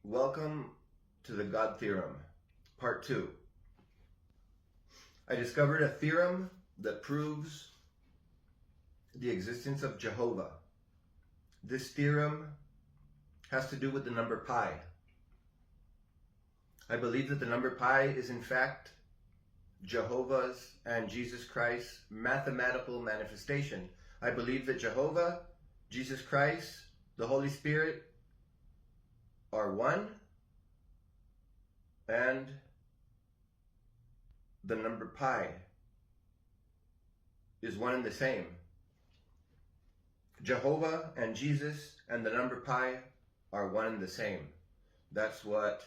Welcome to the God theorem, part 2. I discovered a theorem that proves the existence of Jehovah. This theorem has to do with the number pi. I believe that the number pi is in fact Jehovah's and Jesus Christ's mathematical manifestation. I believe that Jehovah, Jesus Christ, the Holy Spirit are one, and the number pi is one and the same. Jehovah and Jesus and the number pi are one and the same. That's what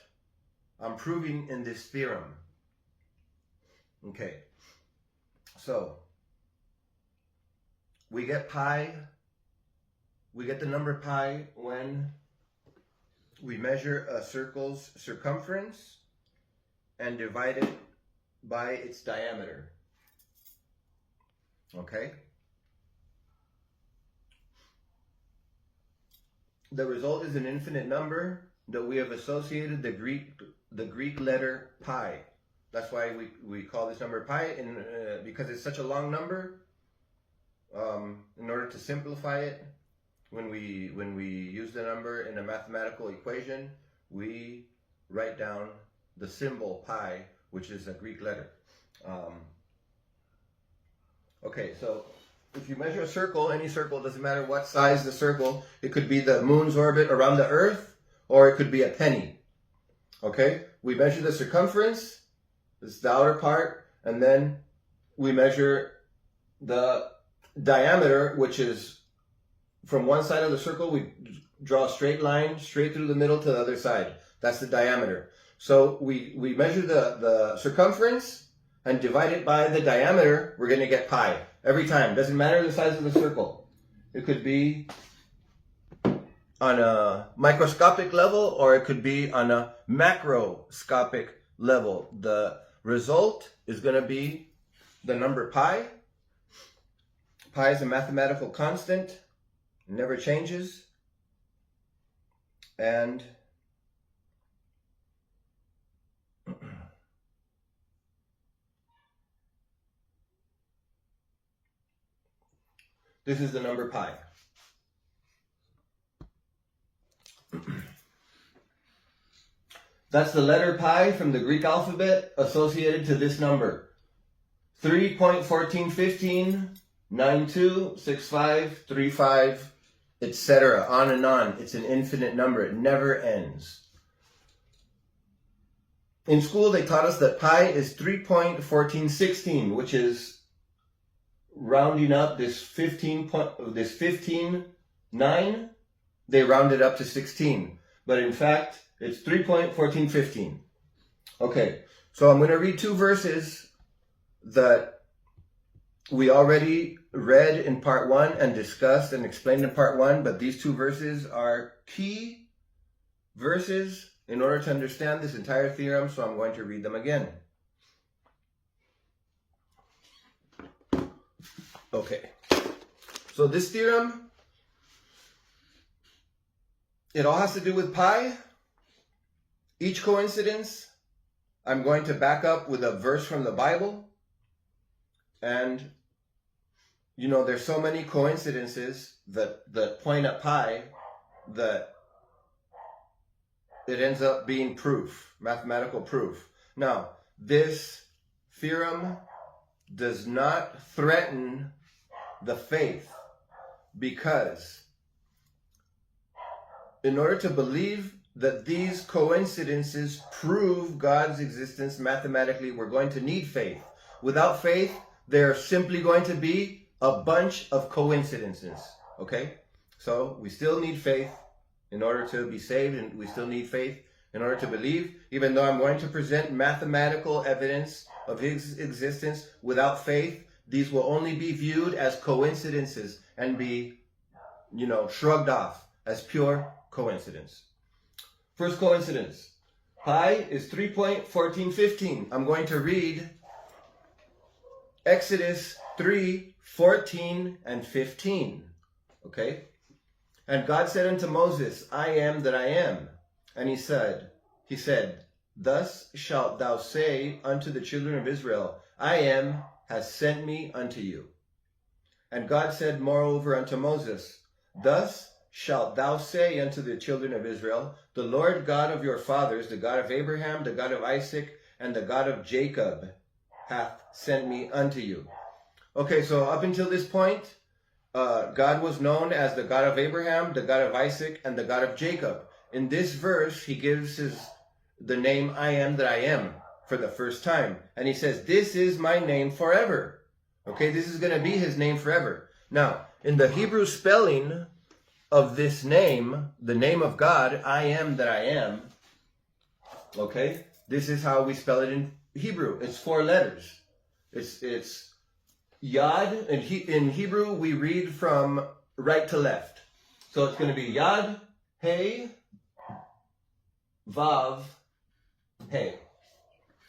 I'm proving in this theorem. Okay, so we get the number pi when we measure a circle's circumference and divide it by its diameter. Okay? The result is an infinite number that we have associated the Greek letter pi. That's why we call this number pi, because it's such a long number. In order to simplify it, when we use the number in a mathematical equation, we write down the symbol pi, which is a Greek letter. Okay, so if you measure a circle, any circle, doesn't matter what size the circle, it could be the moon's orbit around the earth, or it could be a penny. Okay, we measure the circumference, this is the outer part, and then we measure the diameter, which is from one side of the circle, we draw a straight line straight through the middle to the other side. That's the diameter. So we measure the circumference and divide it by the diameter. We're going to get pi every time. Doesn't matter the size of the circle. It could be on a microscopic level or it could be on a macroscopic level. The result is going to be the number pi. Pi is a mathematical constant. Never changes, and this is the number pi. That's the letter pi from the Greek alphabet associated to this number. 3.1415 926535, etc. On and on. It's an infinite number. It never ends. In school, they taught us that pi is 3.1416, which is rounding up this 15 9. They rounded up to 16, but in fact, it's 3.1415. Okay, so I'm going to read two verses that we already read in part 1 and discussed and explained in part 1, but these two verses are key verses in order to understand this entire theorem, so I'm going to read them again. Okay, so this theorem, it all has to do with pi. Each coincidence, I'm going to back up with a verse from the Bible. And, you know, there's so many coincidences that point at pi that it ends up being proof, mathematical proof. Now, this theorem does not threaten the faith, because in order to believe that these coincidences prove God's existence mathematically, we're going to need faith. Without faith, they're simply going to be a bunch of coincidences, okay? So we still need faith in order to be saved, and we still need faith in order to believe, even though I'm going to present mathematical evidence of his existence. Without faith, these will only be viewed as coincidences and be, you know, shrugged off as pure coincidence. First coincidence, pi is 3.1415. I'm going to read Exodus 3:14 and 15. Okay? And God said unto Moses, I am that I am. And he said, Thus shalt thou say unto the children of Israel, I am has sent me unto you. And God said moreover unto Moses, Thus shalt thou say unto the children of Israel, the Lord God of your fathers, the God of Abraham, the God of Isaac, and the God of Jacob hath sent me unto you. Okay, so up until this point, God was known as the God of Abraham, the God of Isaac, and the God of Jacob. In this verse, he gives the name I am that I am for the first time. And he says, this is my name forever. Okay, this is going to be his name forever. Now, in the Hebrew spelling of this name, the name of God, I am that I am, okay, this is how we spell it in Hebrew. It's 4 letters. It's Yod. In Hebrew, we read from right to left. So it's going to be Yod, Hey, Vav, Hey.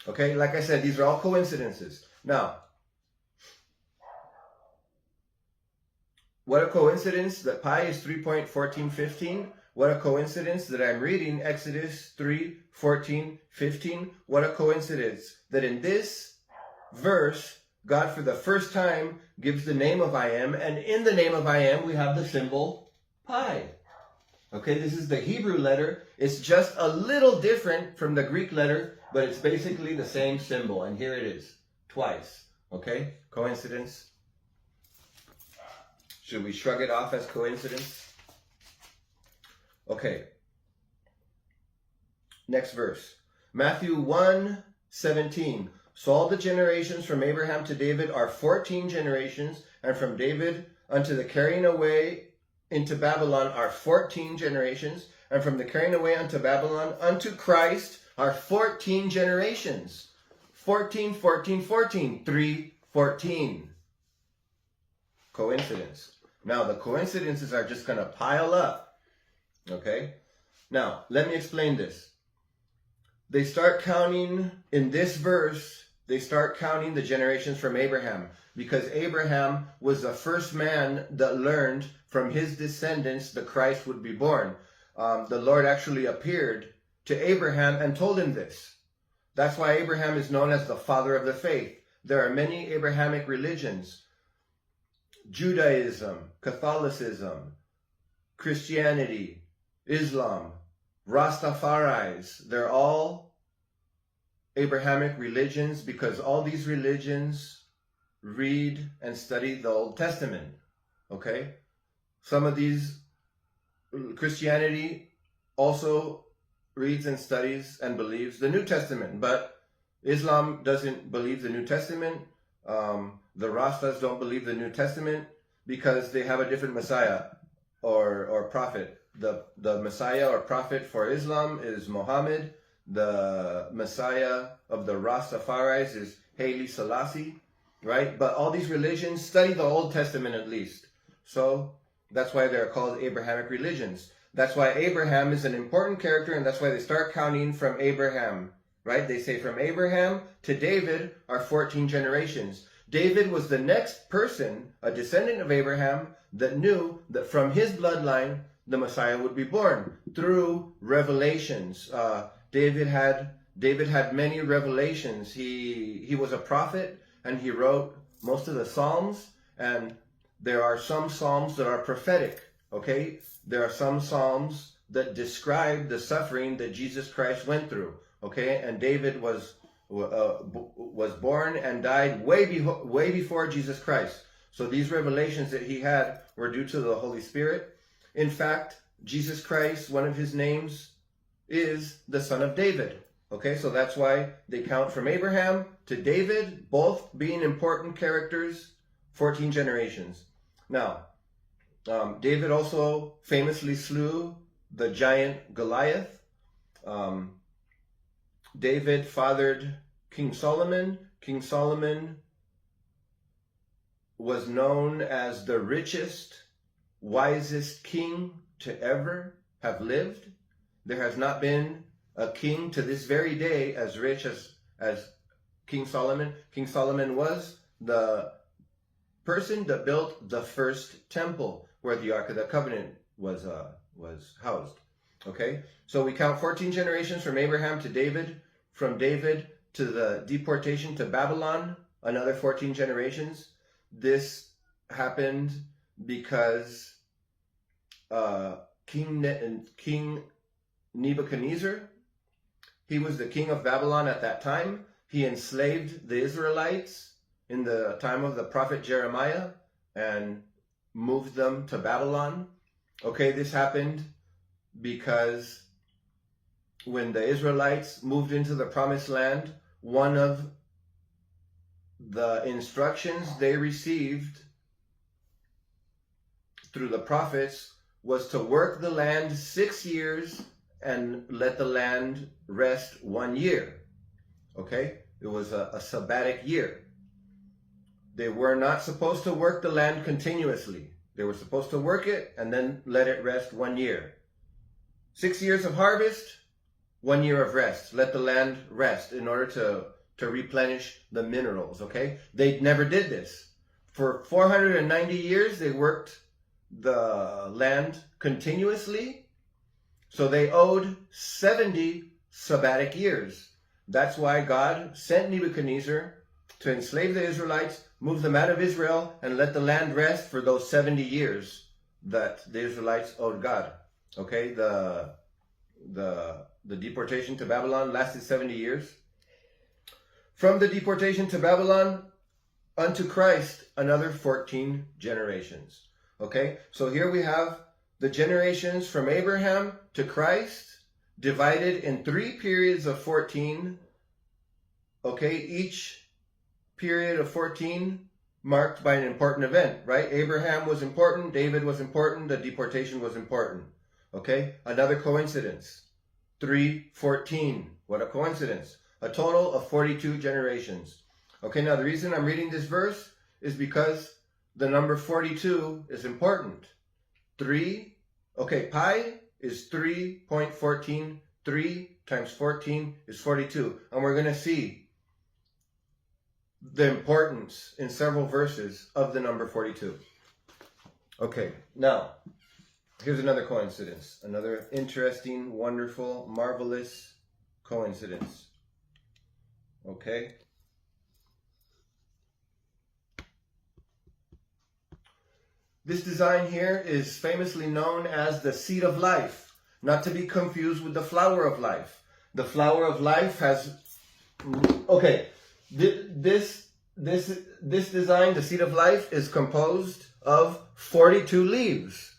Okay, like I said, these are all coincidences. Now, what a coincidence that pi is 3.1415. What a coincidence that I'm reading Exodus 3:14-15. What a coincidence that in this verse, God for the first time gives the name of I am, and in the name of I am, we have the symbol pi. Okay, this is the Hebrew letter. It's just a little different from the Greek letter, but it's basically the same symbol. And here it is, twice. Okay, coincidence. Should we shrug it off as coincidence? Okay. Next verse. Matthew 1:17. So all the generations from Abraham to David are 14 generations, and from David unto the carrying away into Babylon are 14 generations, and from the carrying away unto Babylon unto Christ are 14 generations. 14, 14, 14. 3, 14. Coincidence. Now, the coincidences are just going to pile up. Okay? Now, let me explain this. They start counting, in this verse, they start counting the generations from Abraham, because Abraham was the first man that learned from his descendants that Christ would be born. The Lord actually appeared to Abraham and told him this. That's why Abraham is known as the father of the faith. There are many Abrahamic religions. Judaism, Catholicism, Christianity, Islam, Rastafaris, they're all Abrahamic religions because all these religions read and study the Old Testament. Okay? Some of these, Christianity also reads and studies and believes the New Testament, but Islam doesn't believe the New Testament. The Rastas don't believe the New Testament because they have a different Messiah or prophet. The Messiah or prophet for Islam is Muhammad. The Messiah of the Rastafaris is Haile Selassie, right? But all these religions study the Old Testament at least. So that's why they're called Abrahamic religions. That's why Abraham is an important character, and that's why they start counting from Abraham, right? They say from Abraham to David are 14 generations. David was the next person, a descendant of Abraham, that knew that from his bloodline, the Messiah would be born through revelations. David had many revelations. He was a prophet, and he wrote most of the Psalms, and there are some Psalms that are prophetic, okay? There are some Psalms that describe the suffering that Jesus Christ went through, okay? And David was born and died way before Jesus Christ. So these revelations that he had were due to the Holy Spirit. In fact, Jesus Christ, one of his names is the Son of David. Okay, so that's why they count from Abraham to David, both being important characters, 14 generations. Now, David also famously slew the giant Goliath. David fathered King Solomon. King Solomon was known as the richest, wisest king to ever have lived. There has not been a king to this very day as rich as King Solomon. King Solomon was the person that built the first temple where the Ark of the Covenant housed. Okay, so we count 14 generations from Abraham to David, from David to the deportation to Babylon, another 14 generations. This happened because King Nebuchadnezzar, he was the king of Babylon at that time. He enslaved the Israelites in the time of the prophet Jeremiah and moved them to Babylon. Okay, this happened because when the Israelites moved into the promised land, one of the instructions they received through the prophets was to work the land 6 years and let the land rest 1 year. Okay, it was a sabbatic year. They were not supposed to work the land continuously. They were supposed to work it and then let it rest 1 year. 6 years of harvest, 1 year of rest. Let the land rest in order to replenish the minerals, okay? They never did this. For 490 years, they worked the land continuously. So they owed 70 sabbatic years. That's why God sent Nebuchadnezzar to enslave the Israelites, move them out of Israel, and let the land rest for those 70 years that the Israelites owed God. Okay, the deportation to Babylon lasted 70 years. From the deportation to Babylon unto Christ, another 14 generations. Okay, so here we have the generations from Abraham to Christ divided in 3 periods of 14. Okay, each period of 14 marked by an important event, right? Abraham was important, David was important, the deportation was important. Okay, another coincidence. 3:14. What a coincidence. A total of 42 generations. Okay, now the reason I'm reading this verse is because the number 42 is important. 3, okay, pi is 3.14. 3 times 14 is 42. And we're going to see the importance in several verses of the number 42. Okay, now, here's another coincidence. Another interesting, wonderful, marvelous coincidence. Okay? This design here is famously known as the seed of life, not to be confused with the flower of life. The flower of life has, okay, this design, the seed of life, is composed of 42 leaves.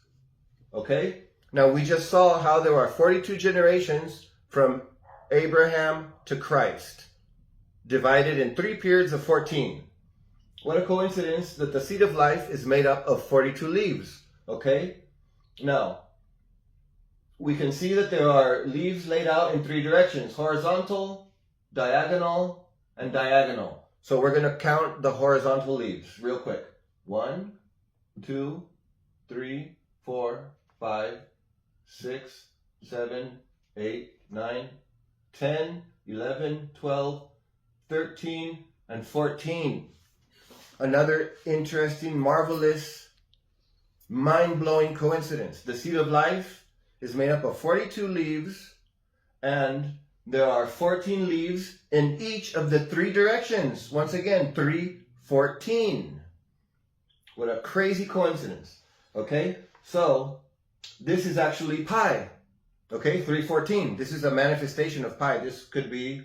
Okay? Now we just saw how there are 42 generations from Abraham to Christ, divided in 3 periods of 14. What a coincidence that the seed of life is made up of 42 leaves. Okay? Now, we can see that there are leaves laid out in 3 directions: horizontal, diagonal, and diagonal. So we're going to count the horizontal leaves real quick. 1, 2, 3, 4, 5, 6, 7, 8, 9, 10, 11, 12, 13, and 14. Another interesting, marvelous, mind-blowing coincidence. The seed of life is made up of 42 leaves, and there are 14 leaves in each of the 3 directions. Once again, 3, 14. What a crazy coincidence. Okay, so this is actually pi. Okay, 3:14. This is a manifestation of pi. This could be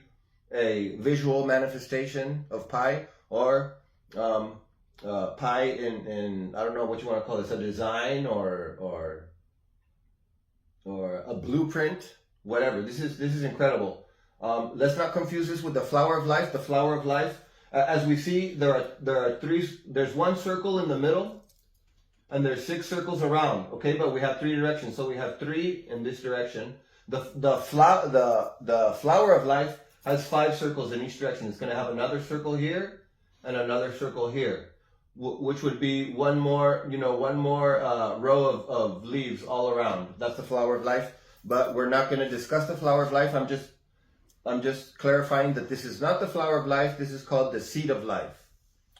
a visual manifestation of pi, or pi in I don't know what you want to call this, a design or a blueprint, whatever. This is incredible. Let's not confuse this with the flower of life. The flower of life, as we see, there are 3. There's 1 circle in the middle, and there's 6 circles around. Okay, but we have 3 directions, so we have 3 in this direction. The flower of life has 5 circles in each direction. It's going to have another circle here and another circle here, which would be one more row of leaves all around. That's the flower of life. But we're not going to discuss the flower of life. I'm just clarifying that this is not the flower of life. This is called the seed of life.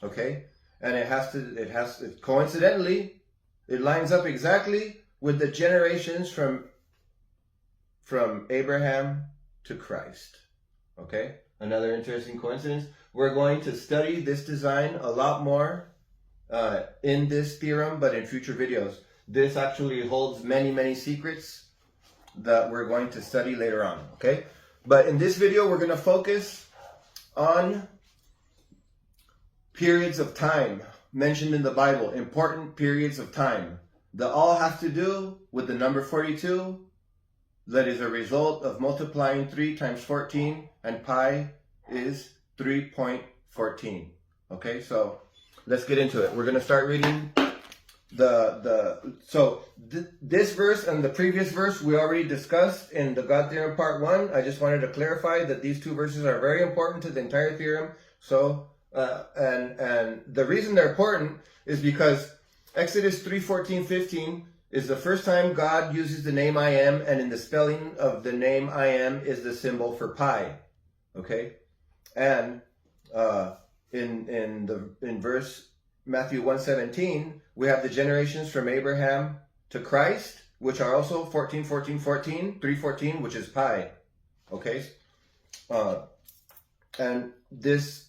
Okay? And it has coincidentally, it lines up exactly with the generations from Abraham to Christ. Okay? Another interesting coincidence. We're going to study this design a lot more in this theorem, but in future videos. This actually holds many, many secrets that we're going to study later on. Okay? But in this video, we're going to focus on periods of time mentioned in the Bible, important periods of time that all have to do with the number 42, that is a result of multiplying 3 times 14, and pi is 3.14. Okay, so let's get into it. We're going to start reading this verse and the previous verse we already discussed in the God Theorem Part 1. I just wanted to clarify that these two verses are very important to the entire theorem. So, and the reason they're important is because Exodus 3:14-15 is the first time God uses the name I am, and in the spelling of the name I am is the symbol for pi. Okay, and in verse Matthew 1:17, we have the generations from Abraham to Christ, which are also 14, 14, 14, 314, which is pi. Okay, and this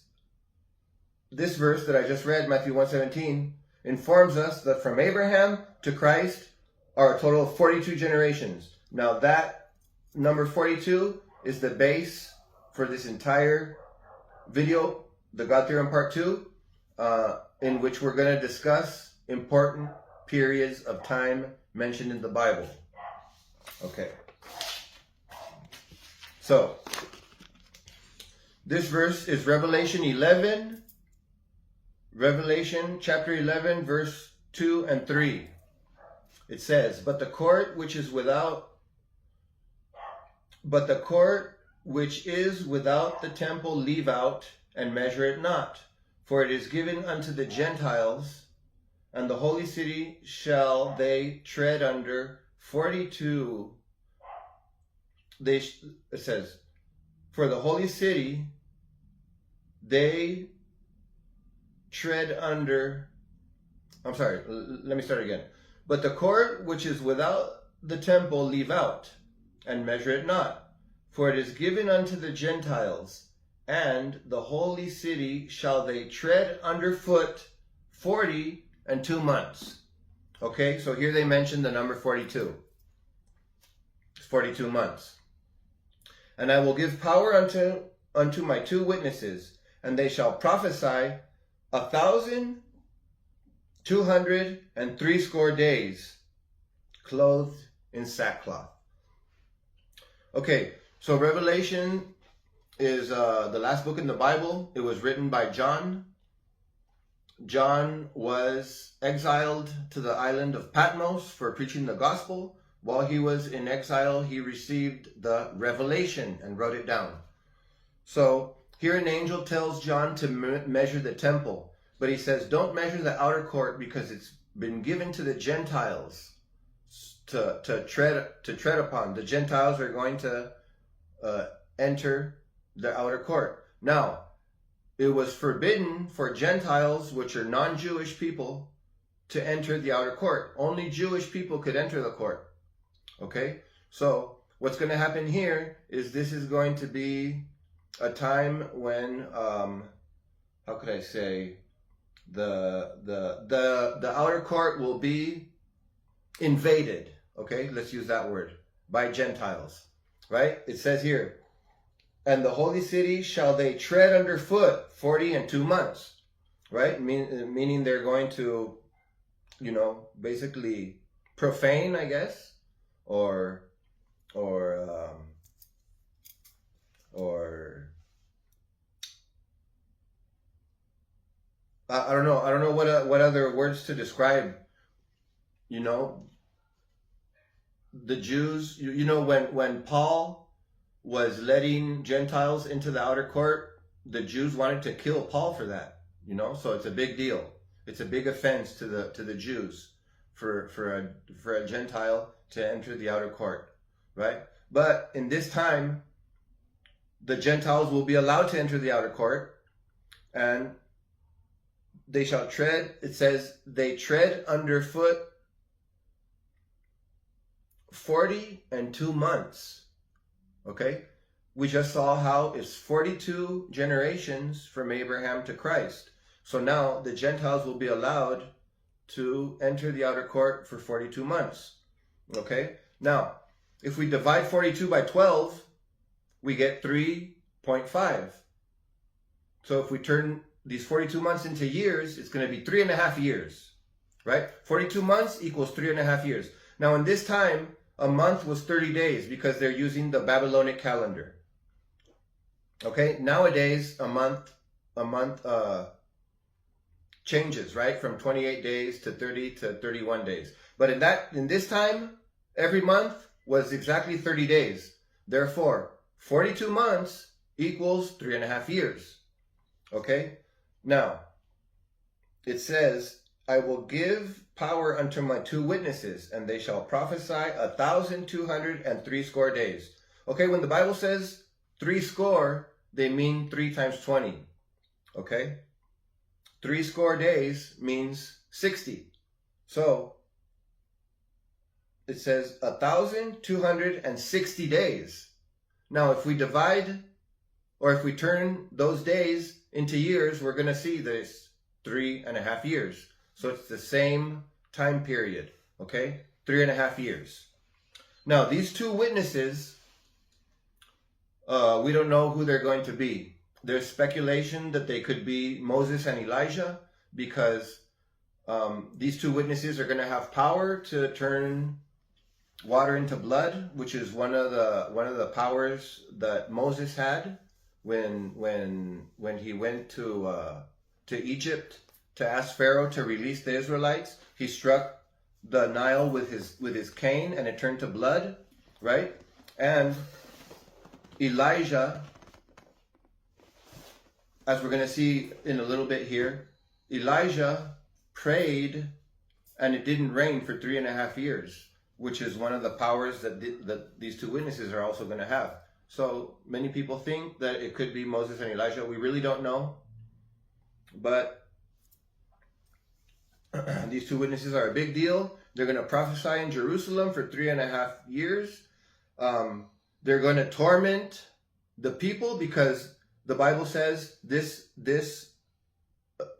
verse that I just read, Matthew 1:17, informs us that from Abraham to Christ are a total of 42 generations. Now that number 42 is the base for this entire video, the God Theorem Part 2, in which we're going to discuss important periods of time mentioned in the Bible. Okay. So, this verse is Revelation chapter 11, verse 2 and 3. It says, But the court which is without the temple leave out, and measure it not. For it is given unto the Gentiles, and the holy city shall they tread under 42. It says, for the holy city they tread under, let me start again. But the court which is without the temple leave out, and measure it not. For it is given unto the Gentiles, and the holy city shall they tread under foot 42 months. Okay, so here they mention the number 42. It's 42 months. And I will give power unto my 2 witnesses, and they shall prophesy 1,260 days, clothed in sackcloth. Okay, so Revelation is the last book in the Bible. It was written by John. John was exiled to the island of Patmos for preaching the gospel. While he was in exile, he received the revelation and wrote it down. So here an angel tells John to measure the temple, but he says, don't measure the outer court, because it's been given to the Gentiles to tread upon. The Gentiles are going to enter the outer court. Now, it was forbidden for Gentiles, which are non-Jewish people, to enter the outer court. Only Jewish people could enter the court. Okay? So, what's going to happen here is this is going to be a time when, how could I say, the outer court will be invaded. Okay? Let's use that word. By Gentiles. Right? It says here, and the holy city shall they tread under foot 42 months, right? Meaning they're going to, basically profane, I guess, or I don't know what other words to describe, the Jews, when Paul was letting Gentiles into the outer court, the Jews wanted to kill Paul for that, so it's a big deal. It's a big offense to the Jews for a Gentile to enter the outer court, right? But in this time, the Gentiles will be allowed to enter the outer court, and they shall tread, it says, they tread underfoot 40 and 2 months. Okay? We just saw how it's 42 generations from Abraham to Christ. So now the Gentiles will be allowed to enter the outer court for 42 months. Okay? Now, if we divide 42 by 12, we get 3.5. So if we turn these 42 months into years, it's going to be 3.5 years. Right? 42 months equals 3.5 years. Now, in this time, a month was 30 days because they're using the Babylonic calendar. Okay? Nowadays, a month changes, right? From 28 days to 30 to 31 days. But in this time, every month was exactly 30 days. Therefore, 42 months equals 3.5 years. Okay? Now, it says, I will give power unto my 2 witnesses, and they shall prophesy 1,260 days. Okay, when the Bible says 60, they mean 3 times 20. Okay? 60 days means 60. So, it says 1,260 days. Now, if we divide, or if we turn those days into years, we're going to see this 3.5 years. So it's the same time period, okay? 3.5 years. Now, these 2 witnesses, we don't know who they're going to be. There's speculation that they could be Moses and Elijah, because these 2 witnesses are going to have power to turn water into blood, which is one of the powers that Moses had when he went to Egypt to ask Pharaoh to release the Israelites. He struck the Nile with his cane and it turned to blood, right? And Elijah, as we're going to see in a little bit here, Elijah prayed and it didn't rain for 3.5 years, which is one of the powers that these 2 witnesses are also going to have. So many people think that it could be Moses and Elijah. We really don't know. But these 2 witnesses are a big deal. They're going to prophesy in Jerusalem for 3.5 years. They're going to torment the people, because the Bible says, this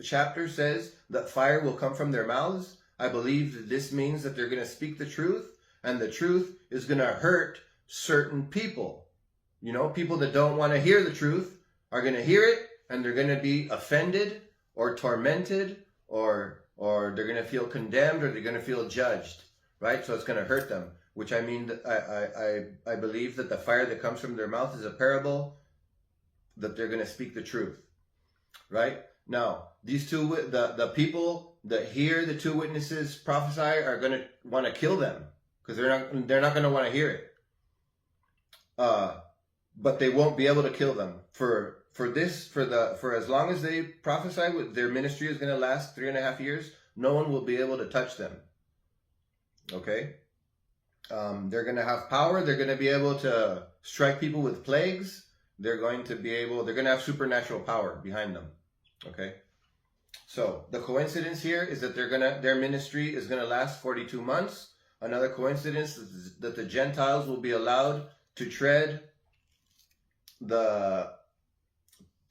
chapter says that fire will come from their mouths. I believe that this means that they're going to speak the truth, and the truth is going to hurt certain people. You know, people that don't want to hear the truth are going to hear it, and they're going to be offended or tormented, or they're going to feel condemned, or they're going to feel judged, right? So it's going to hurt them, which I mean, I believe that the fire that comes from their mouth is a parable that they're going to speak the truth, right? Now, these 2, the people that hear the 2 witnesses prophesy are going to want to kill them, because they're not going to want to hear it. But they won't be able to kill them for as long as they prophesy. Their ministry is going to last 3.5 years. No one will be able to touch them. Okay? They're going to have power. They're going to be able to strike people with plagues. They're going to have supernatural power behind them. Okay? So the coincidence here is that their ministry is going to last 42 months. Another coincidence is that the Gentiles will be allowed to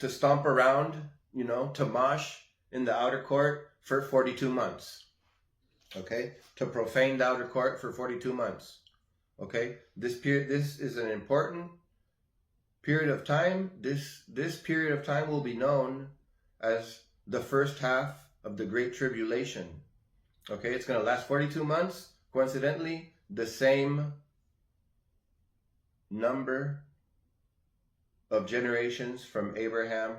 to stomp around, to mosh in the outer court for 42 months. Okay? To profane the outer court for 42 months. Okay? This is an important period of time. This period of time will be known as the first half of the Great Tribulation. Okay? It's going to last 42 months. Coincidentally, the same number of generations from Abraham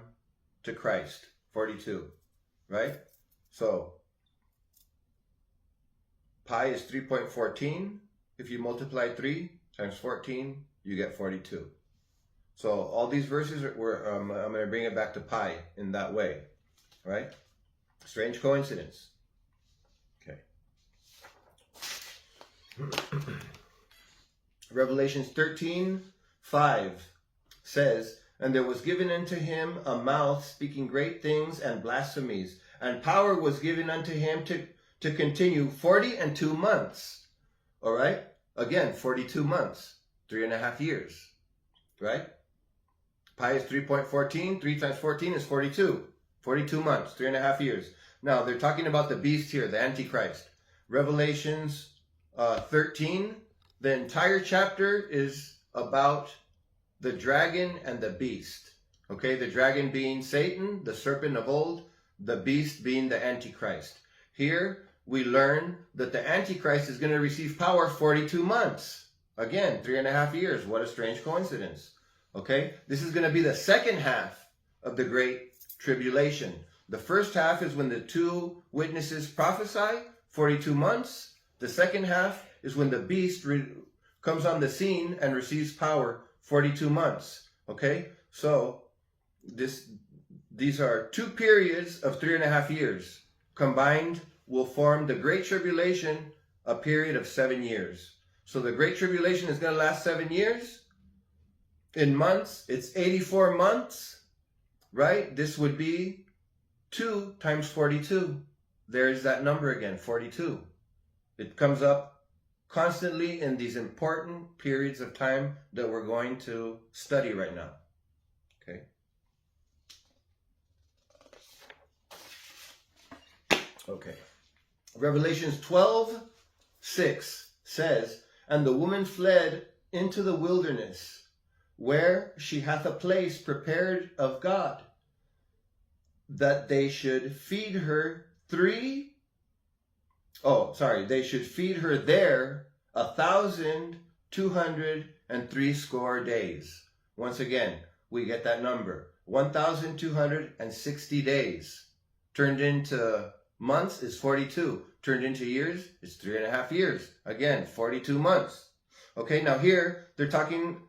to Christ, 42, right? So pi is 3.14. If you multiply 3 times 14, you get 42. So all these verses I'm going to bring it back to pi in that way, right? Strange coincidence. Okay. Revelations 13:5 says, and there was given unto him a mouth speaking great things and blasphemies, and power was given unto him to continue 40 and 2 months. All right? again, 42 months, 3.5 years, right? Pi is 3.14. 3 times 14 is 42. 42 months, 3.5 years. Now, they're talking about the beast here, the Antichrist. Revelations 13, the entire chapter is about the dragon and the beast. Okay, the dragon being Satan, the serpent of old, the beast being the Antichrist. Here, we learn that the Antichrist is going to receive power 42 months. Again, 3.5 years. What a strange coincidence. Okay, this is going to be the second half of the Great Tribulation. The first half is when the two witnesses prophesy, 42 months. The second half is when the beast comes on the scene and receives power, 42 months. Okay, so these are two periods of 3.5 years. Combined will form the Great Tribulation, a period of 7 years. So the Great Tribulation is going to last 7 years. In months, it's 84 months, right? This would be 2 times 42. There's that number again, 42. It comes up constantly in these important periods of time that we're going to study right now. Okay. Okay. Revelations 12:6 says, "And the woman fled into the wilderness, where she hath a place prepared of God, that they should feed her they should feed her there 1,260 days." Once again, we get that number, 1,260 days. Turned into months is 42. Turned into years is 3.5 years. Again, 42 months. Okay, now here they're talking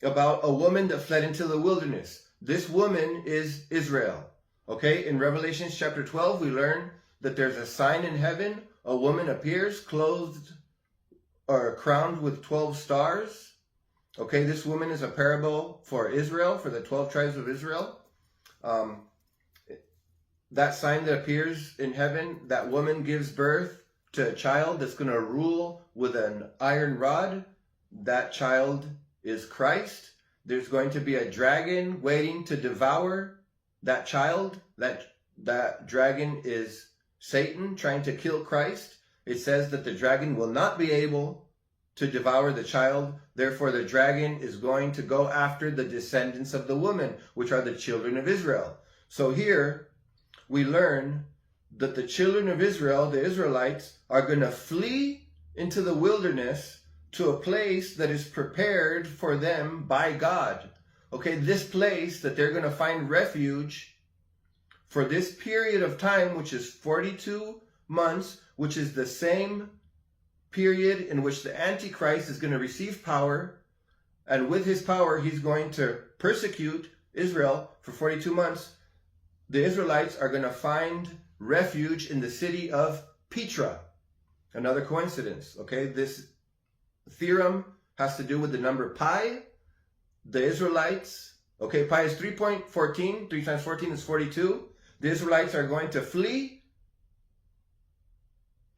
about a woman that fled into the wilderness. This woman is Israel. Okay, in Revelation chapter 12, we learn that there's a sign in heaven. A woman appears clothed or crowned with 12 stars. Okay, this woman is a parable for Israel, for the 12 tribes of Israel. That sign that appears in heaven, that woman gives birth to a child that's going to rule with an iron rod. That child is Christ. There's going to be a dragon waiting to devour that child. That dragon is Satan trying to kill Christ. It says that the dragon will not be able to devour the child. Therefore, the dragon is going to go after the descendants of the woman, which are the children of Israel. So here we learn that the children of Israel, the Israelites, are going to flee into the wilderness to a place that is prepared for them by God. Okay, this place that they're going to find refuge for this period of time, which is 42 months, which is the same period in which the Antichrist is going to receive power. And with his power, he's going to persecute Israel for 42 months. The Israelites are going to find refuge in the city of Petra. Another coincidence, okay? This theorem has to do with the number pi. The Israelites, okay, pi is 3.14. 3 times 14 is 42. The Israelites are going to flee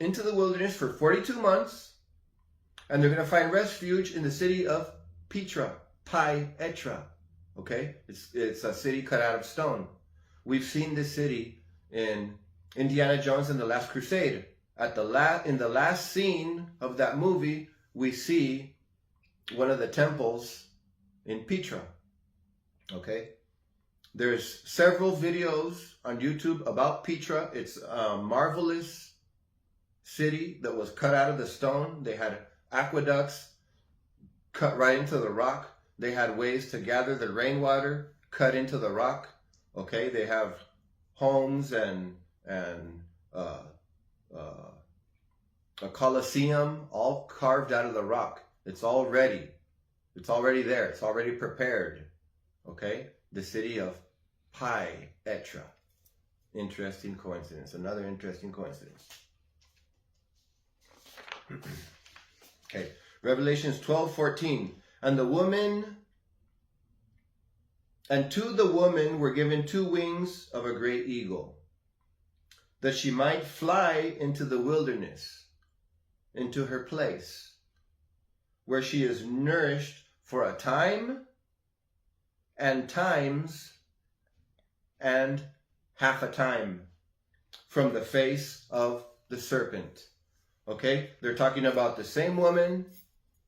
into the wilderness for 42 months, and they're going to find refuge in the city of Petra, Pi Etra, okay? It's a city cut out of stone. We've seen this city in Indiana Jones and the Last Crusade. In the last scene of that movie, we see one of the temples in Petra. Okay? There's several videos on YouTube about Petra. It's a marvelous city that was cut out of the stone. They had aqueducts cut right into the rock. They had ways to gather the rainwater cut into the rock. Okay, they have homes and a coliseum all carved out of the rock. It's all ready. It's already there. It's already prepared. Okay, the city of Pi Etra. Interesting coincidence. Another interesting coincidence. Okay, Revelations 12:14. And to the woman were given 2 wings of a great eagle, that she might fly into the wilderness, into her place. where she is nourished for a time and times and half a time from the face of the serpent. Okay? They're talking about the same woman,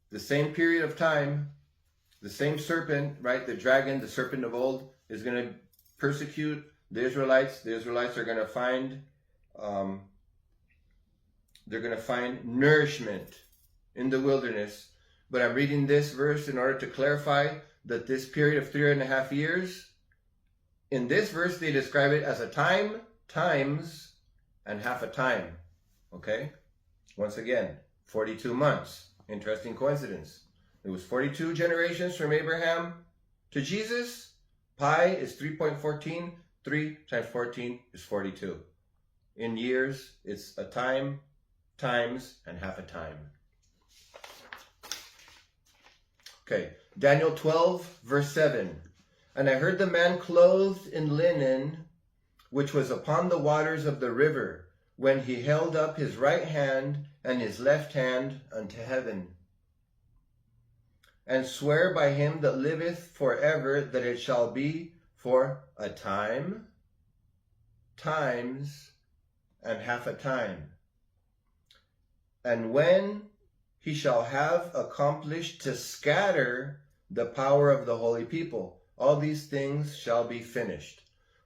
the same period of time, the same serpent, right? The dragon, the serpent of old, is going to persecute the Israelites. The Israelites are going to find, nourishment in the wilderness. But I'm reading this verse in order to clarify that this period of 3.5 years, in this verse they describe it as a time, times, and half a time. Okay? Once again, 42 months. Interesting coincidence. It was 42 generations from Abraham to Jesus. Pi is 3.14. 3 times 14 is 42. In years, it's a time, times, and half a time. Okay, Daniel 12, verse 7. And I heard the man clothed in linen, which was upon the waters of the river, when he held up his right hand and his left hand unto heaven, and swear by him that liveth forever that it shall be for a time, times, and half a time. And when he shall have accomplished to scatter the power of the holy people, all these things shall be finished.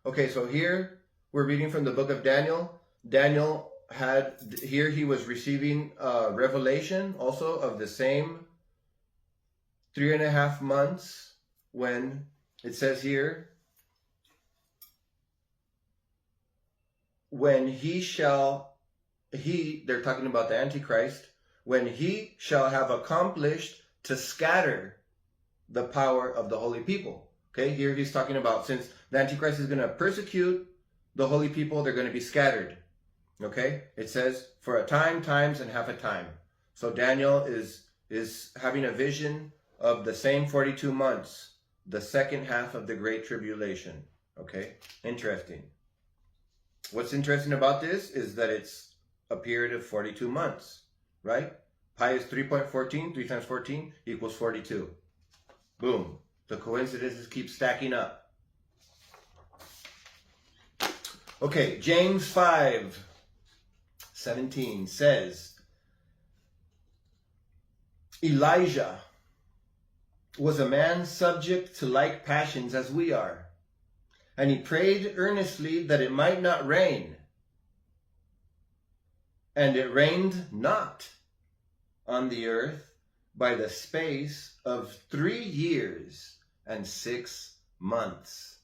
Okay, so here we're reading from the book of Daniel. Daniel had, here he was receiving revelation also of the same 3.5 months, when it says here, when they're talking about the Antichrist, when he shall have accomplished to scatter the power of the holy people. Okay, here he's talking about, since the Antichrist is going to persecute the holy people, they're going to be scattered. Okay, it says for a time, times, and half a time. So Daniel is having a vision of the same 42 months, the second half of the Great Tribulation. Okay, interesting. What's interesting about this is that it's a period of 42 months, right? Pi is 3.14, 3 times 14 equals 42. Boom. The coincidences keep stacking up. Okay, James 5:17 says, Elijah was a man subject to like passions as we are, and he prayed earnestly that it might not rain. And it rained not on the earth by the space of 3 years and 6 months.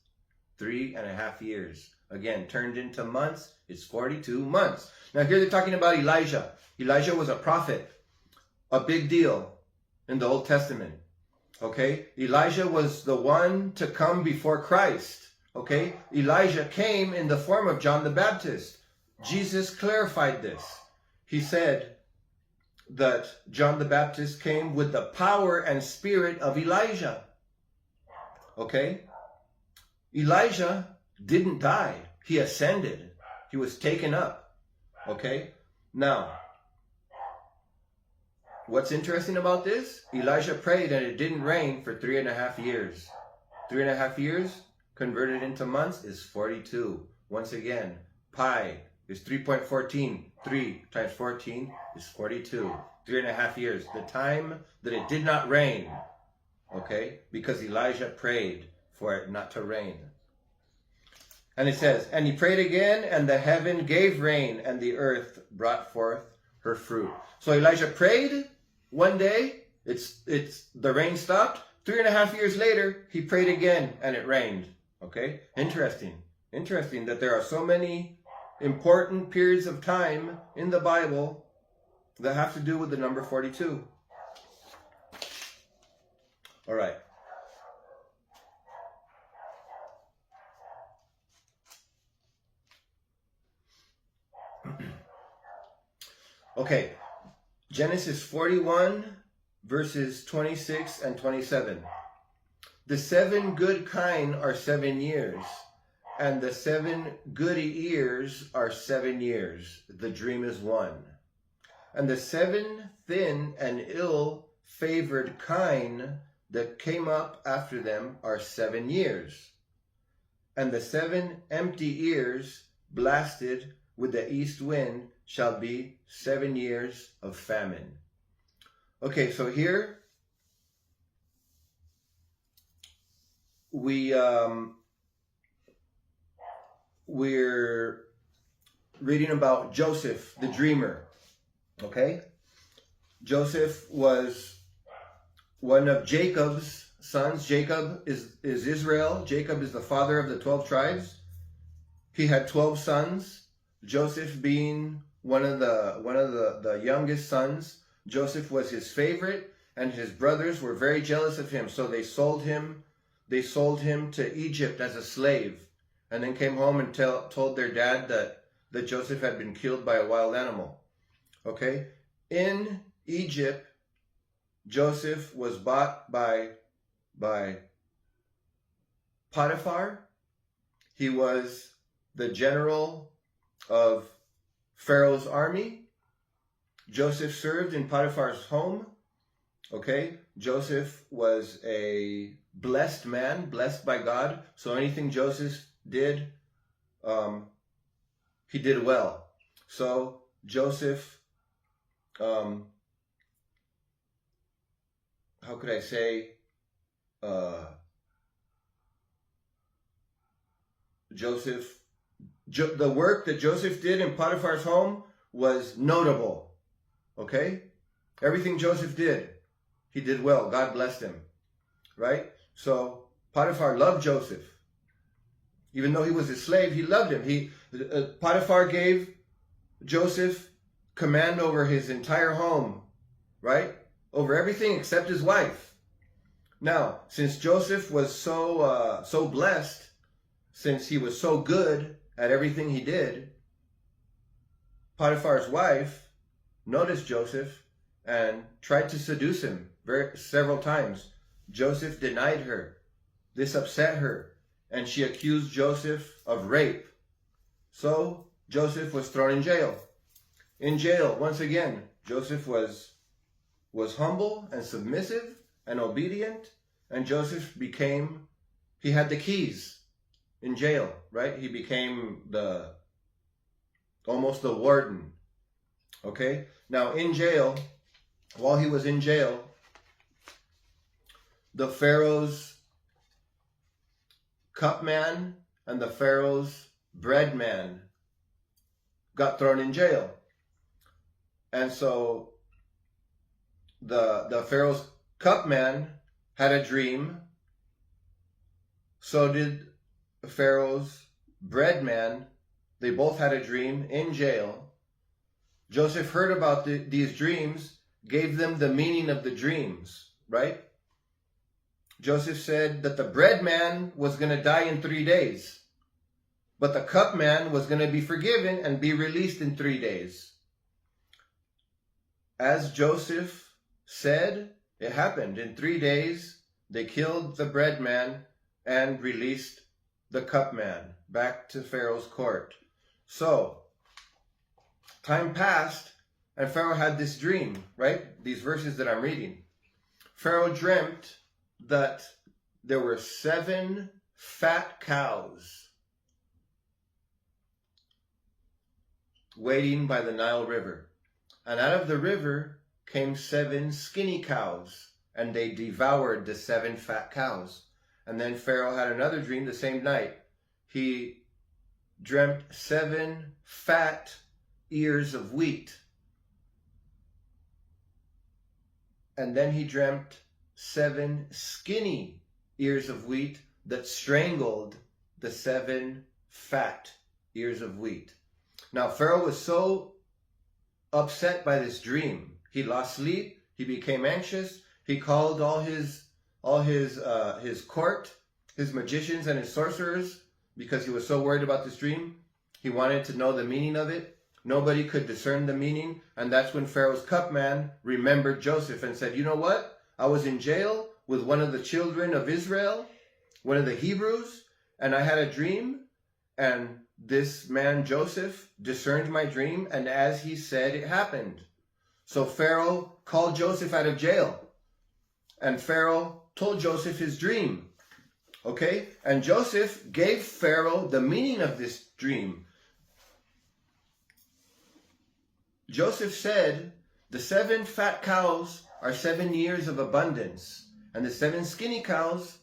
3.5 years. Again, turned into months, it's 42 months. Now here they're talking about Elijah. Elijah was a prophet, a big deal in the Old Testament. Okay, Elijah was the one to come before Christ. Okay, Elijah came in the form of John the Baptist. Jesus clarified this. He said that John the Baptist came with the power and spirit of Elijah. Okay, Elijah didn't die. He ascended. He was taken up. Okay, now, what's interesting about this? Elijah prayed and it didn't rain for 3.5 years. 3.5 years converted into months is 42. Once again, pi is 3.14. 3 times 14 is 42. 3.5 years. The time that it did not rain. Okay? Because Elijah prayed for it not to rain. And it says, and he prayed again, and the heaven gave rain, and the earth brought forth her fruit. So Elijah prayed one day, the rain stopped. 3.5 years later, he prayed again, and it rained. Okay? Interesting. Interesting that there are so many important periods of time in the Bible that have to do with the number 42. All right. Okay, Genesis 41, verses 26 and 27. The 7 good kine are 7 years, and the 7 goody ears are 7 years. The dream is one. And the 7 thin and ill favored kine that came up after them are 7 years. And the 7 empty ears blasted with the east wind shall be 7 years of famine. Okay, so here we're reading about Joseph, the dreamer. Okay? Joseph was one of Jacob's sons. Jacob is Israel. Jacob is the father of the 12 tribes. He had 12 sons. Joseph being one of the youngest sons. Joseph was his favorite, and his brothers were very jealous of him. So they sold him to Egypt as a slave, and then came home and told their dad that Joseph had been killed by a wild animal. Okay? In Egypt, Joseph was bought by Potiphar. He was the general of Pharaoh's army. Joseph served in Potiphar's home. Okay? Joseph was a blessed man, blessed by God. So anything Joseph did, he did well. So Joseph, how could I say, the work that Joseph did in Potiphar's home was notable. Okay? Everything Joseph did, he did well. God blessed him. Right? So Potiphar loved Joseph. Even though he was a slave, he loved him. Potiphar gave Joseph command over his entire home. Right? Over everything except his wife. Now, since Joseph was so blessed, since he was so good at everything he did, Potiphar's wife noticed Joseph and tried to seduce him several times. Joseph denied her. This upset her, and she accused Joseph of rape. So Joseph was thrown in jail. In jail, once again, Joseph was humble and submissive and obedient, and Joseph he had the keys in jail, right? He became almost the warden. Okay? Now in jail, while he was in jail, the Pharaoh's cup man and the Pharaoh's bread man got thrown in jail. And so the Pharaoh's cup man had a dream. So did Pharaoh's bread man. They both had a dream in jail. Joseph heard about these dreams, gave them the meaning of the dreams, right? Joseph said that the bread man was going to die in 3 days, but the cup man was going to be forgiven and be released in 3 days. As Joseph said, it happened. In 3 days, they killed the bread man and released the cup man back to Pharaoh's court. So, time passed, and Pharaoh had this dream, right? These verses that I'm reading. Pharaoh dreamt that there were 7 fat cows waiting by the Nile River. And out of the river came 7 skinny cows, and they devoured the 7 fat cows. And then Pharaoh had another dream the same night. He dreamt 7 fat ears of wheat. And then he dreamt 7 skinny ears of wheat that strangled the 7 fat ears of wheat. Now Pharaoh was so upset by this dream. He lost sleep. He became anxious. He called all his court, his magicians and his sorcerers, because he was so worried about this dream. He wanted to know the meaning of it. Nobody could discern the meaning. And that's when Pharaoh's cupman remembered Joseph and said, you know what? I was in jail with one of the children of Israel, one of the Hebrews, and I had a dream. And this man, Joseph, discerned my dream. And as he said, it happened. So Pharaoh called Joseph out of jail. and Pharaoh told Joseph his dream. Okay? And Joseph gave Pharaoh the meaning of this dream. Joseph said, the 7 fat cows are 7 years of abundance, and the 7 skinny cows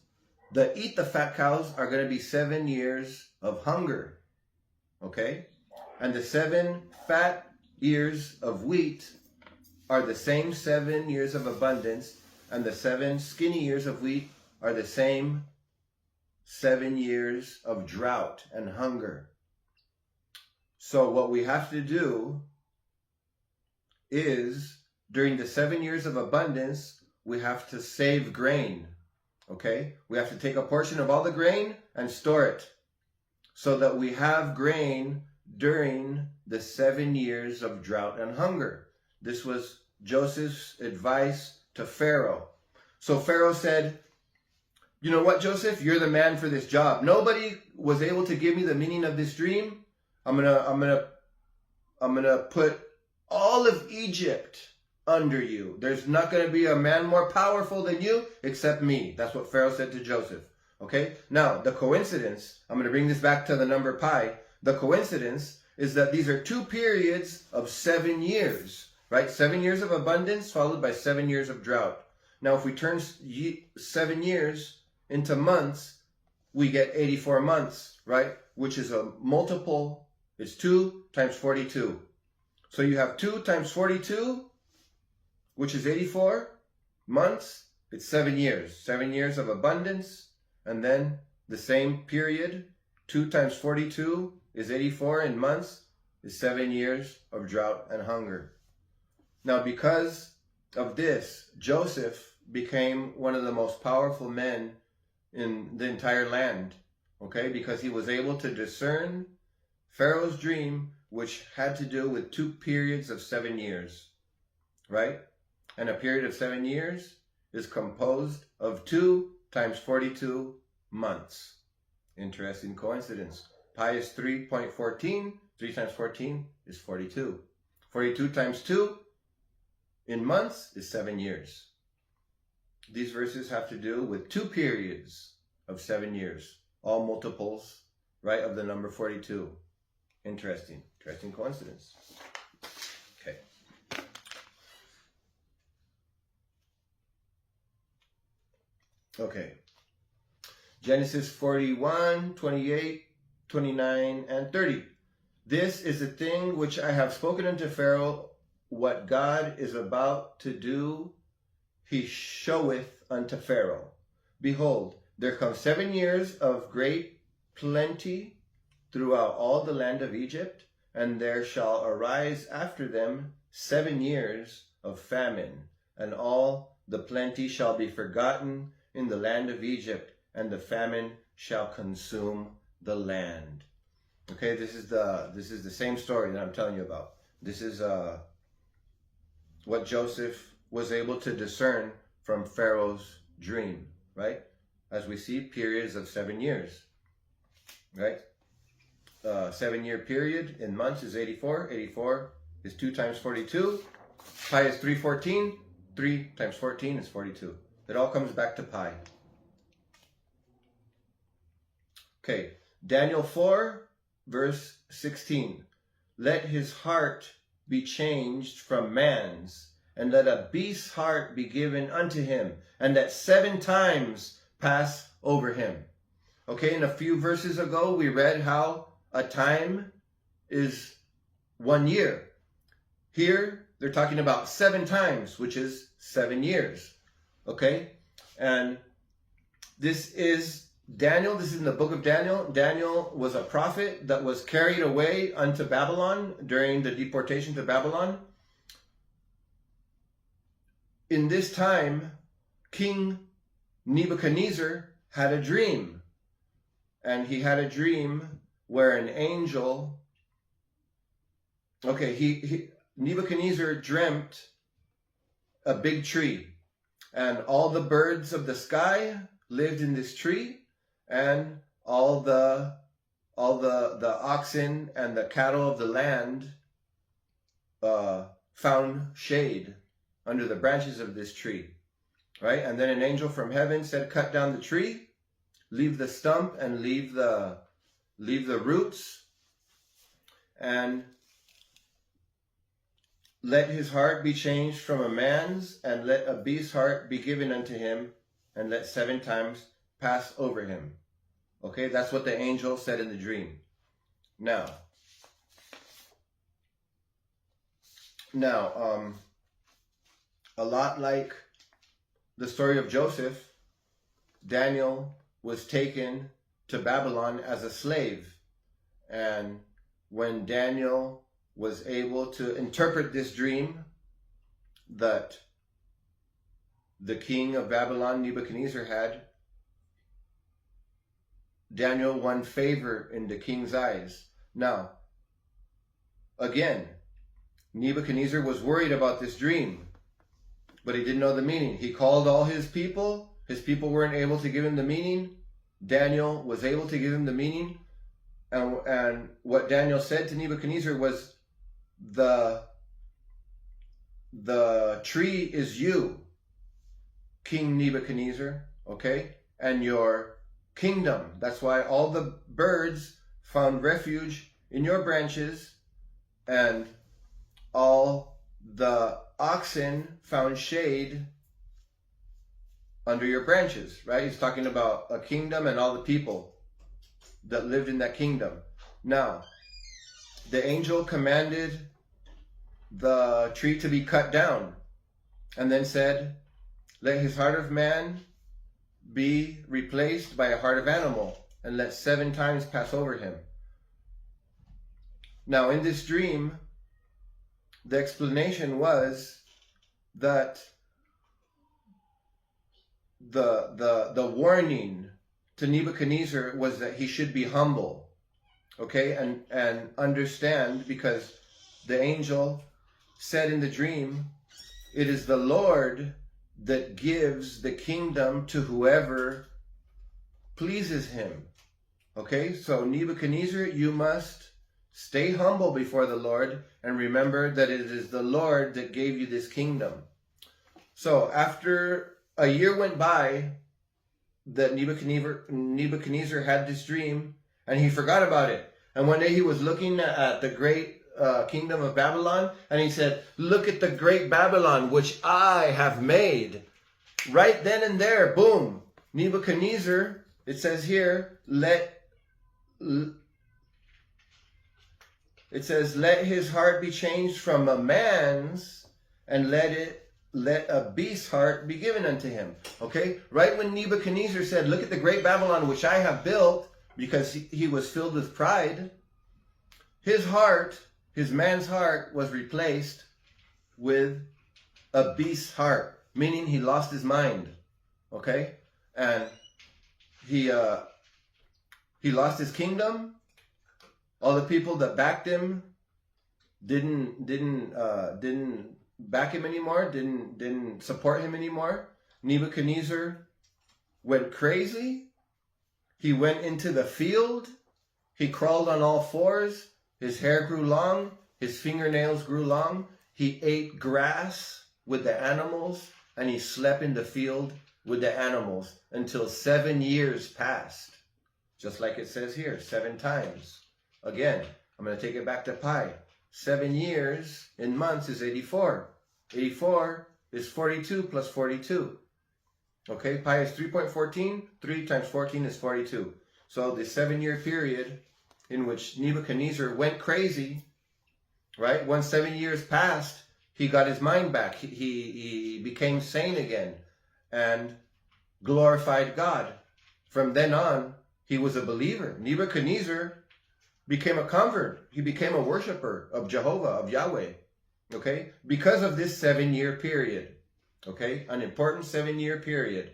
that eat the fat cows are going to be 7 years of hunger. Okay? And the 7 fat ears of wheat are the same 7 years of abundance, and the 7 skinny ears of wheat are the same 7 years of drought and hunger. So what we have to do is, during the 7 years of abundance, we have to save grain. Okay? We have to take a portion of all the grain and store it so that we have grain during the 7 years of drought and hunger. This was Joseph's advice to Pharaoh. So Pharaoh said, you know what, Joseph? You're the man for this job. Nobody was able to give me the meaning of this dream. I'm gonna put all of Egypt under you. There's not going to be a man more powerful than you except me. That's what Pharaoh said to Joseph. Okay? Now, the coincidence, I'm going to bring this back to the number pi. The coincidence is that these are 2 periods of 7 years, right? 7 years of abundance followed by 7 years of drought. Now, if we turn 7 years into months, we get 84 months, right? Which is a multiple, it's 2 times 42. So you have 2 times 42, which is 84 months. It's 7 years. 7 years of abundance. And then the same period, 2 times 42 is 84 in months, is 7 years of drought and hunger. Now, because of this, Joseph became one of the most powerful men in the entire land. Okay? Because he was able to discern Pharaoh's dream, which had to do with 2 periods of 7 years. Right? And a period of 7 years is composed of 2 times 42 months. Interesting coincidence. Pi is 3.14. 3 times 14 is 42. 42 times 2 in months is 7 years. These verses have to do with 2 periods of 7 years. All multiples, right, of the number 42. Interesting. Interesting coincidence. Okay. Okay. Genesis 41, 28, 29, and 30. This is the thing which I have spoken unto Pharaoh, what God is about to do, he showeth unto Pharaoh. Behold, there come 7 years of great plenty throughout all the land of Egypt, and there shall arise after them 7 years of famine, and all the plenty shall be forgotten in the land of Egypt, and the famine shall consume the land. Okay, this is the same story that I'm telling you about. This is what Joseph was able to discern from Pharaoh's dream, right? As we see, periods of 7 years, right? 7 year period in months is 84. 84 is 2 times 42. Pi is 314. 3 times 14 is 42. It all comes back to pi. Okay, Daniel 4, verse 16. Let his heart be changed from man's, and let a beast's heart be given unto him, and that 7 times pass over him. Okay, in a few verses ago, we read how a time is 1 year. Here, they're talking about 7 times, which is 7 years. Okay, and this is Daniel. This is in the book of Daniel. Daniel was a prophet that was carried away unto Babylon during the deportation to Babylon. In this time, King Nebuchadnezzar had a dream. And he had a dream where an angel, Nebuchadnezzar dreamt a big tree. And all the birds of the sky lived in this tree, and all the oxen and the cattle of the land found shade under the branches of this tree. right? And then an angel from heaven said, cut down the tree, leave the stump and leave the roots, and let his heart be changed from a man's, and let a beast's heart be given unto him, and let 7 times pass over him. Okay, that's what the angel said in the dream. Now, a lot like the story of Joseph, Daniel was taken to Babylon as a slave. And when Daniel was able to interpret this dream that the king of Babylon, Nebuchadnezzar, had, Daniel won favor in the king's eyes. Now, again, Nebuchadnezzar was worried about this dream, but he didn't know the meaning. He called all his people. His people weren't able to give him the meaning. Daniel was able to give him the meaning. And what Daniel said to Nebuchadnezzar was, the tree is you, King Nebuchadnezzar, okay? And your kingdom. That's why all the birds found refuge in your branches, and all the oxen found shade under your branches, right? He's talking about a kingdom and all the people that lived in that kingdom. Now, the angel commanded the tree to be cut down, and then said, let his heart of man be replaced by a heart of animal, and let 7 times pass over him. Now, in this dream, the explanation was that the warning to Nebuchadnezzar was that he should be humble, okay, and understand, because the angel said in the dream, it is the Lord that gives the kingdom to whoever pleases him. Okay, so Nebuchadnezzar, you must stay humble before the Lord and remember that it is the Lord that gave you this kingdom. So after a year went by that Nebuchadnezzar had this dream, and he forgot about it. And one day he was looking at the great kingdom of Babylon, and he said, look at the great Babylon, which I have made. Right then and there, boom, Nebuchadnezzar, it says here, let his heart be changed from a man's, and let a beast's heart be given unto him. Okay, right when Nebuchadnezzar said, look at the great Babylon which I have built, because he was filled with pride, his heart, his man's heart, was replaced with a beast's heart, meaning he lost his mind. Okay, and he lost his kingdom. All the people that backed him didn't back him anymore, didn't support him anymore. Nebuchadnezzar went crazy. He went into the field. He crawled on all fours. His hair grew long. His fingernails grew long. He ate grass with the animals, and he slept in the field with the animals until 7 years passed. Just like it says here, 7 times. Again, I'm going to take it back to pi. 7 years in months is 84. 84 is 42 plus 42. Okay, pi is 3.14. 3 times 14 is 42. So the 7-year period in which Nebuchadnezzar went crazy, right? Once 7 years passed, he got his mind back. He became sane again and glorified God. From then on, he was a believer. Nebuchadnezzar became a convert. He became a worshiper of Jehovah, of Yahweh. Okay? Because of this 7-year period. Okay? An important 7-year period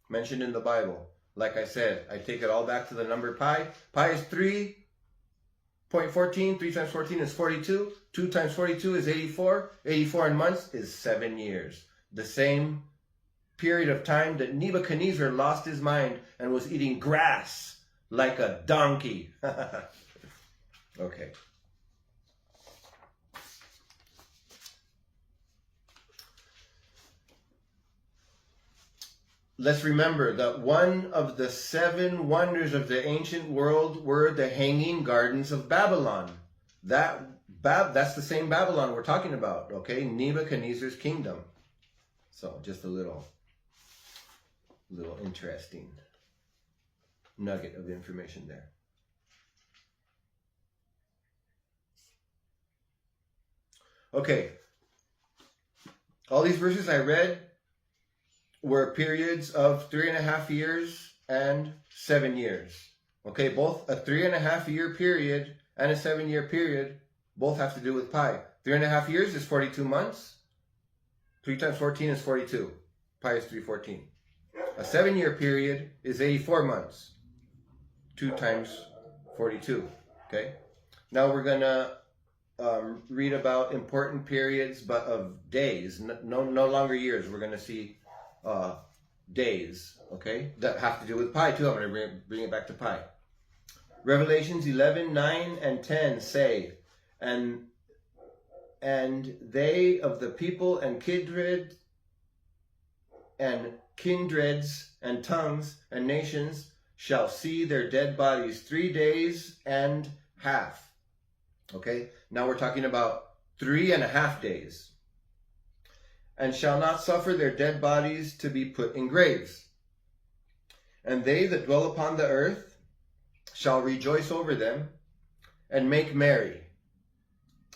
mentioned in the Bible. Like I said, I take it all back to the number pi. Pi is 3.14. 3 times 14 is 42. 2 times 42 is 84. 84 in months is 7 years. The same period of time that Nebuchadnezzar lost his mind and was eating grass like a donkey. Okay. let's remember that one of the 7 wonders of the ancient world were the Hanging Gardens of Babylon. That's the same Babylon we're talking about, okay? Nebuchadnezzar's kingdom. So just a little interesting nugget of information there. Okay. All these verses I read were periods of 3.5 years and 7 years. Okay, both a 3.5 year period and a 7 year period both have to do with pi. 3.5 years is 42 months. 3 times 14 is 42. Pi is 314. A 7 year period is 84 months. 2 times 42. Okay. Now we're gonna read about important periods, but of days. No longer years. We're gonna see days. Okay, that have to do with pi too. I'm gonna bring it back to pi. Revelations 11:9 and 10 say, and they of the people and kindreds and tongues and nations shall see their dead bodies 3 days and half. Okay, now we're talking about 3.5 days. And shall not suffer their dead bodies to be put in graves. And they that dwell upon the earth shall rejoice over them, and make merry,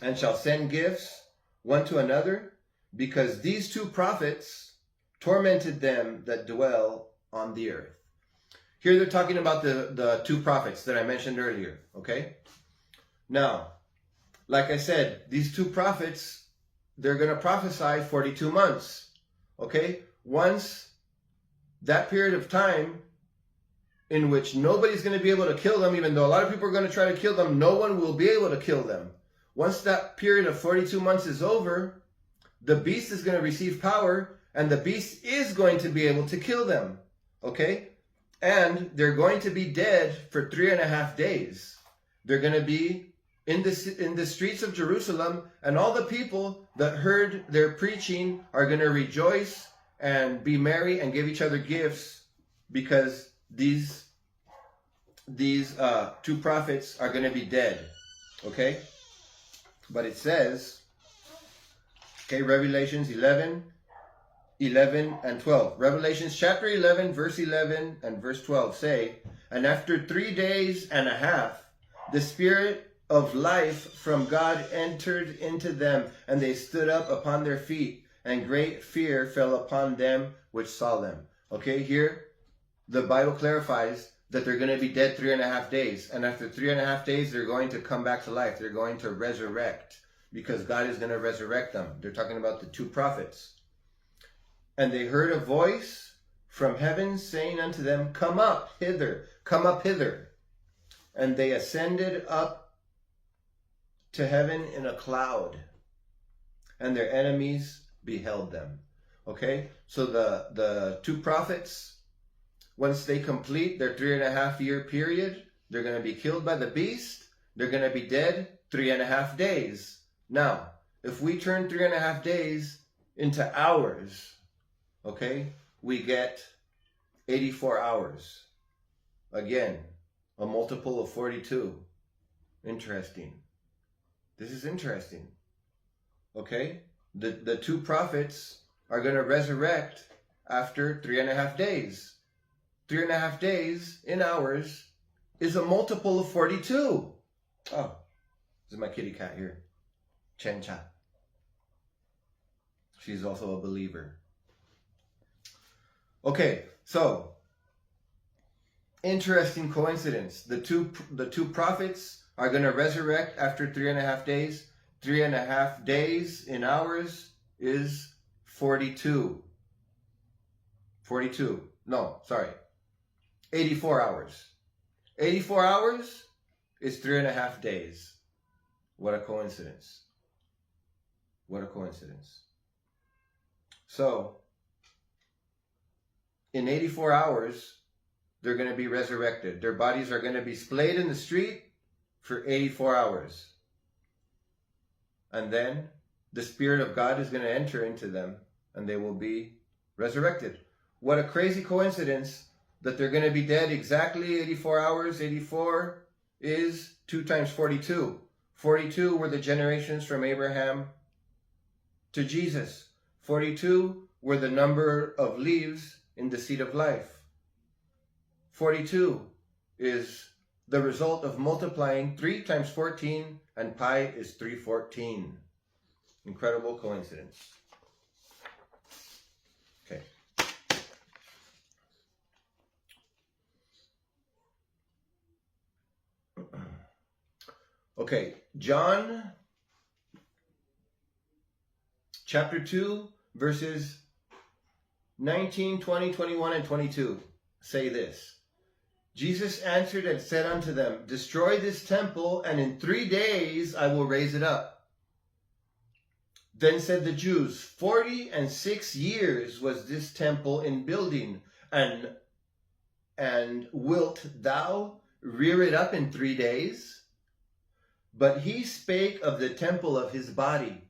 and shall send gifts one to another, because these 2 prophets tormented them that dwell on the earth. Here they're talking about the 2 prophets that I mentioned earlier, okay? Now, like I said, these 2 prophets, they're going to prophesy 42 months, okay? Once that period of time in which nobody's going to be able to kill them, even though a lot of people are going to try to kill them, no one will be able to kill them. Once that period of 42 months is over, the beast is going to receive power, and the beast is going to be able to kill them, okay? And they're going to be dead for 3.5 days. They're going to be in the streets of Jerusalem, and all the people that heard their preaching are going to rejoice and be merry and give each other gifts, because these 2 prophets are going to be dead, okay? But it says, okay, Revelations 11 and 12. Revelations chapter 11, verse 11 and verse 12 say, and after 3 days and a half, the Spirit of life from God entered into them, and they stood up upon their feet, and great fear fell upon them which saw them. Okay, here the Bible clarifies that they're going to be dead 3.5 days, and after 3.5 days they're going to come back to life. They're going to resurrect, because God is going to resurrect them. They're talking about the 2 prophets. And they heard a voice from heaven saying unto them, come up hither, come up hither. And they ascended up to heaven in a cloud, and their enemies beheld them. Okay, so the 2 prophets, once they complete their 3.5 year period, they're going to be killed by the beast. They're going to be dead 3.5 days. Now, if we turn 3.5 days into hours, okay, we get 84 hours. Again, a multiple of 42. Interesting. This is interesting. Okay? The 2 prophets are going to resurrect after 3.5 days. 3.5 days in hours is a multiple of 42. Oh, this is my kitty cat here. Chencha. She's also a believer. Okay, so interesting coincidence. The two prophets are going to resurrect after 3.5 days. 3.5 days in hours is 42. 42. No, sorry. 84 hours. 84 hours is 3.5 days. What a coincidence. What a coincidence. So, in 84 hours, they're going to be resurrected. Their bodies are going to be splayed in the street for 84 hours. And then the Spirit of God is going to enter into them, and they will be resurrected. what a crazy coincidence that they're going to be dead exactly 84 hours. 84 is 2 times 42. 42 were the generations from Abraham to Jesus. 42 were the number of leaves in the seed of life. 42 is the result of multiplying 3 times 14, and pi is 314. Incredible coincidence. Okay. Okay, John chapter 2, verses 19, 20, 21, and 22 say this. Jesus answered and said unto them, destroy this temple, and in 3 days I will raise it up. Then said the Jews, 46 years was this temple in building, and wilt thou rear it up in 3 days? But he spake of the temple of his body.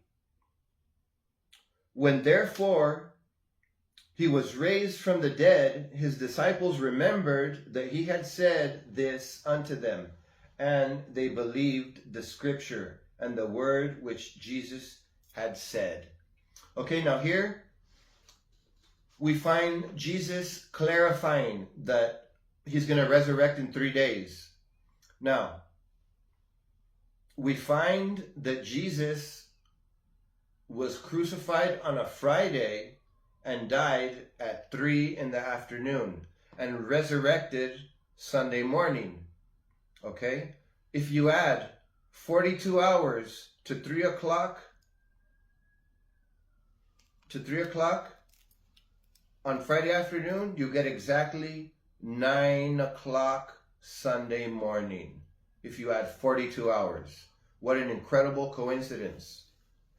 When therefore he was raised from the dead, his disciples remembered that he had said this unto them, and they believed the scripture and the word which Jesus had said. Okay, now here we find Jesus clarifying that he's going to resurrect in 3 days. Now, we find that Jesus was crucified on a Friday and died at 3 in the afternoon and resurrected Sunday morning. Okay? If you add 42 hours to 3 o'clock, on Friday afternoon, you get exactly 9 o'clock Sunday morning. If you add 42 hours. What an incredible coincidence.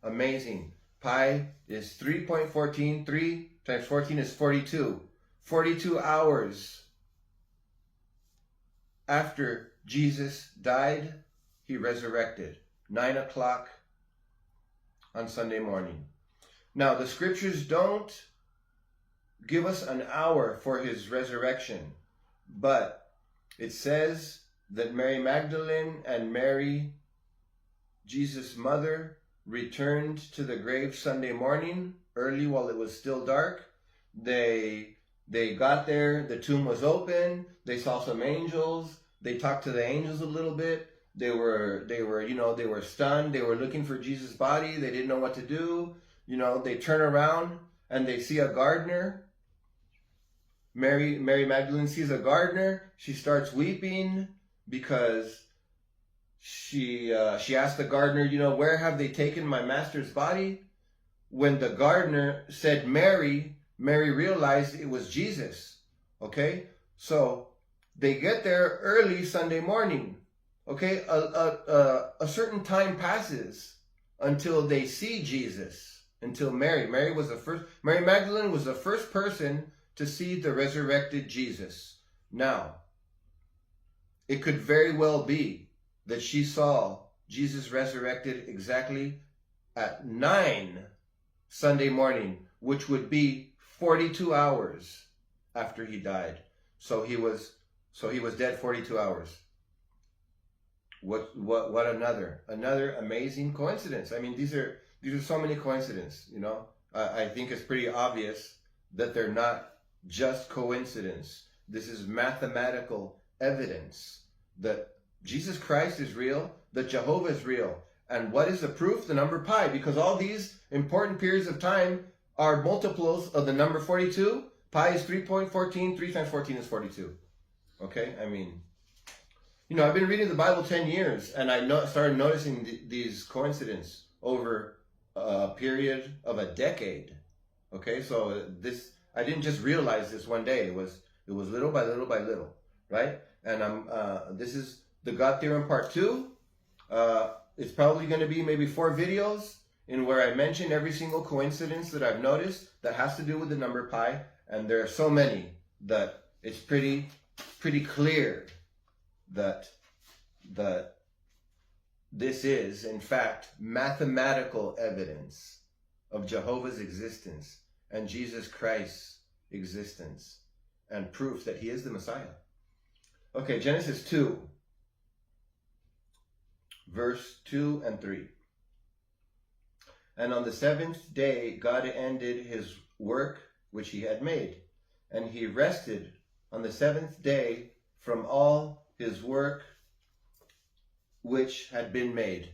Amazing. Pi is 3.14. 3 times 14 is 42. 42 hours after Jesus died, he resurrected. 9 o'clock on Sunday morning. Now, the scriptures don't give us an hour for his resurrection, but it says that Mary Magdalene and Mary, Jesus' mother, returned to the grave Sunday morning, early while it was still dark. They got there, the tomb was open, they saw some angels, they talked to the angels a little bit. They were stunned, they were looking for Jesus' body, they didn't know what to do. They turn around and they see a gardener. Mary Magdalene sees a gardener. She starts weeping because she asked the gardener, where have they taken my master's body? When the gardener said Mary realized it was Jesus. Okay? So they get there early Sunday morning. Okay? A certain time passes until they see Jesus. Until Mary Magdalene was the first person to see the resurrected Jesus. Now, it could very well be that she saw Jesus resurrected exactly at 9 Sunday morning, which would be 42 hours after he died. So he was dead 42 hours. What another amazing coincidence. I mean, these are so many coincidences, I think it's pretty obvious that they're not just coincidence. This is mathematical evidence that Jesus Christ is real, that Jehovah is real. And what is the proof? The number pi. Because all these important periods of time are multiples of the number 42. Pi is 3.14. 3 times 14 is 42. Okay? I mean, I've been reading the Bible 10 years, and I started noticing these coincidences over a period of a decade. Okay? So I didn't just realize this one day. It was little by little by little, right? And this is the God theorem part 2. It's probably going to be maybe 4 videos in where I mention every single coincidence that I've noticed that has to do with the number pi, and there are so many that it's pretty clear that this is, in fact, mathematical evidence of Jehovah's existence and Jesus Christ's existence and proof that he is the Messiah. Okay, Genesis 2, verse 2 and 3. And on the seventh day, God ended his work which he had made, and he rested on the seventh day from all his work which had been made.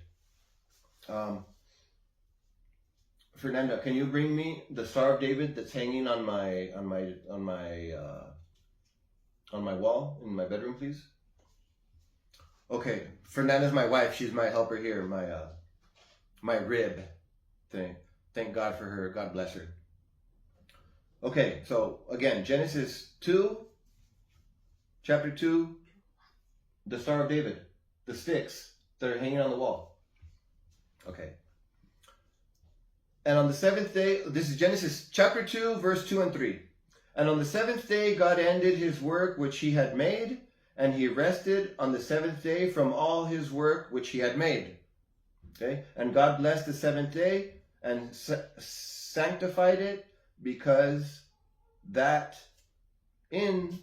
Fernanda, can you bring me the Star of David that's hanging on my wall in my bedroom, please? Okay, Fernanda's my wife. She's my helper here, my rib thing. Thank God for her. God bless her. Okay, so again, Genesis 2, chapter 2, the Star of David, the sticks that are hanging on the wall. Okay. And on the seventh day, this is Genesis chapter 2, verse 2 and 3. And on the seventh day, God ended his work which he had made, and he rested on the seventh day from all his work which he had made. Okay? And God blessed the seventh day and sanctified it, because that in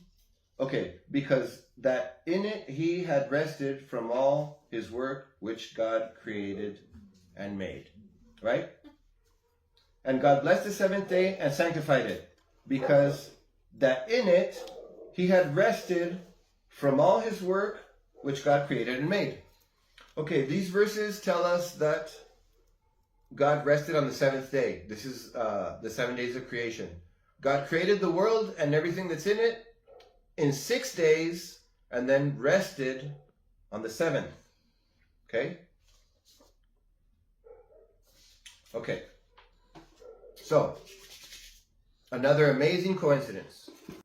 it he had rested from all his work which God created and made. Right? And God blessed the seventh day and sanctified it, because that in it he had rested from all his work which God created and made. Okay, these verses tell us that God rested on the seventh day. This is the 7 days of creation. God created the world and everything that's in it in 6 days, and then rested on the seventh. Okay? Okay. So, another amazing coincidence.